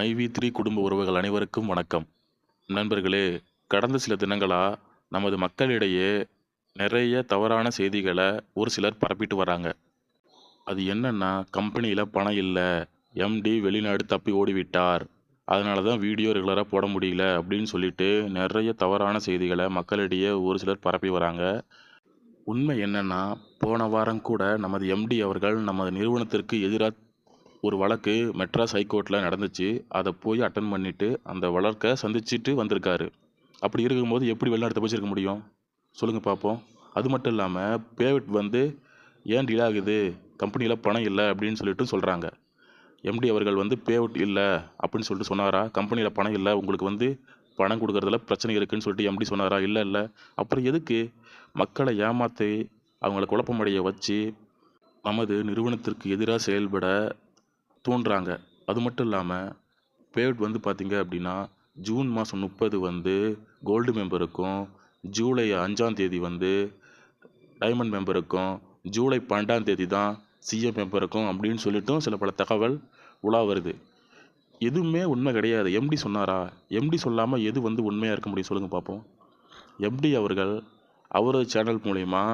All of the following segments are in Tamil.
மைவி3 குடும்ப உறவுகள் அனைவருக்கும் வணக்கம். நண்பர்களே, கடந்த சில தினங்களா நமது மக்களிடையே நிறைய தவறான செய்திகள ஒரு சிலர் பரப்பிட்டு வராங்க. அது என்னன்னா, கம்பெனியில பணம் இல்ல, எம்டி வெளிநாடு தப்பி ஓடிவிட்டார். அதனால தான் வீடியோ ரெகுலரா போட முடியல அப்படின்னு சொல்லிட்டு நிறைய தவறான செய்திகள மக்களிடையே ஒரு சிலர் பரப்பி வராங்க. உண்மை என்னன்னா, போன வாரம் கூட நமது எம்டி அவர்கள் நமது நிறுவனத்திற்கு எதிரா ஒரு வழக்கு மெட்ராஸ் ஹைகோர்ட்ல நடந்துச்சு. அத போய் அட்டெண்ட் பண்ணிட்டு, அந்த வழக்க சந்திச்சுட்டு வந்திருக்காரு. அப்படி இருக்கும்போது எப்படி வெளிநாடு தப்பிச்சிருக்க முடியும்? சொல்லுங்க பார்ப்போம். அது மட்டும் இல்லாம, பேமெண்ட் ஏன் டிலே ஆகுது? கம்பெனியில பணம் இல்ல அப்படின்னு சொல்லிட்டு சொல்றாங்க. எம்டி அவர்கள் பேஅவுட் இல்ல அப்படின்னு சொல்லிட்டு சொன்னாரா? கம்பெனியில பணம் இல்ல, உங்களுக்கு பணம் குடுக்கறதுல பிரச்சனை இருக்குன்னு சொல்லிட்டு எம்டி சொன்னாரா? இல்ல, இல்ல. அப்புறம் எதுக்கு மக்கள ஏமாத்தி, அவங்கள குழப்பமடைய வச்சு, நமது நிறுவனத்திற்கு எதிரா செயல்பட தூண்டுறாங்க. அது மட்டும் இல்லாம, பேவுட் பார்த்தீங்க அப்படின்னா, ஜூன் மாதம் 30 கோல்டு மெம்பருக்கும், ஜூலை 5ஆம் தேதி டைமண்ட் மெம்பருக்கும், ஜூலை 12ஆம் தேதி தான் சிஎம் மெம்பருக்கும் அப்படின்னு சொல்லிட்டும் சில பல தகவல் உலா வருது. எதுவுமே உண்மை கிடையாது. எம்டி சொன்னாரா? எம்டி சொல்லாம எது உண்மையா இருக்க முடியும்? சொல்லுங்க பார்ப்போம். எம்டி அவர்கள் அவரது சேனல் மூலியமா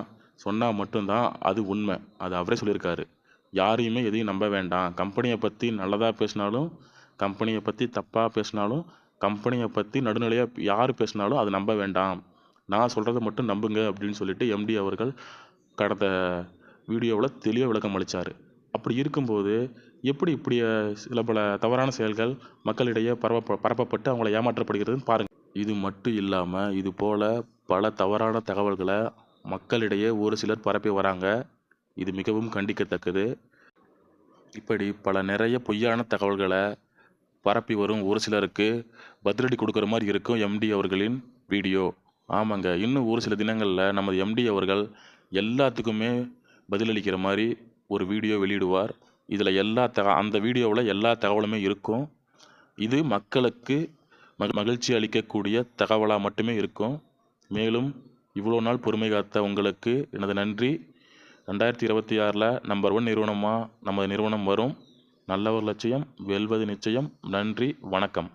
சொன்னா மட்டும் தான் அது உண்மை. அது அவரே சொல்லியிருக்காரு. யாரையுமே எதையும் நம்ப வேண்டாம். கம்பெனியை பற்றி நல்லதாக பேசினாலும், கம்பெனியை பற்றி தப்பாக பேசினாலும், கம்பெனியை பற்றி நடுநிலையாக யார் பேசினாலும் அதை நம்ப வேண்டாம். நான் சொல்கிறத மட்டும் நம்புங்க அப்படின்னு சொல்லிட்டு எம்டி அவர்கள் கடந்த வீடியோவில் தெளிவாக விளக்கம் அளித்தார். அப்படி இருக்கும்போது எப்படி இப்படி சில பல தவறான செயல்கள் மக்களிடையே பரப்பப்பட்டு அவங்கள ஏமாற்றப்படுகிறதுன்னு பாருங்கள். இது மட்டும் இல்லாமல் இது போல் பல தவறான தகவல்களை மக்களிடையே ஒரு சிலர் பரப்பி வராங்க. இது மிகவும் கண்டிக்கத்தக்கது. இப்படி பல நிறைய பொய்யான தகவல்களை பரப்பி வரும் ஒரு சிலருக்கு பதிலடி கொடுக்குற மாதிரி இருக்கும் எம்டி அவர்களின் வீடியோ. ஆமாங்க, இன்னும் ஒரு சில தினங்களில் நமது எம்டி அவர்கள் எல்லாத்துக்குமே பதிலளிக்கிற மாதிரி ஒரு வீடியோ வெளியிடுவார். இதில் அந்த வீடியோவில் எல்லா தகவலுமே இருக்கும். இது மக்களுக்கு மகிழ்ச்சி அளிக்கக்கூடிய தகவலாக மட்டுமே இருக்கும். மேலும் இவ்வளோ நாள் பொறுமை காத்த உங்களுக்கு எனது நன்றி. 2026 நம்பர் 1 நிறுவனமாக நமது நிறுவனம் வரும். நல்ல ஒரு லட்சியம் வெல்வது நிச்சயம். நன்றி, வணக்கம்.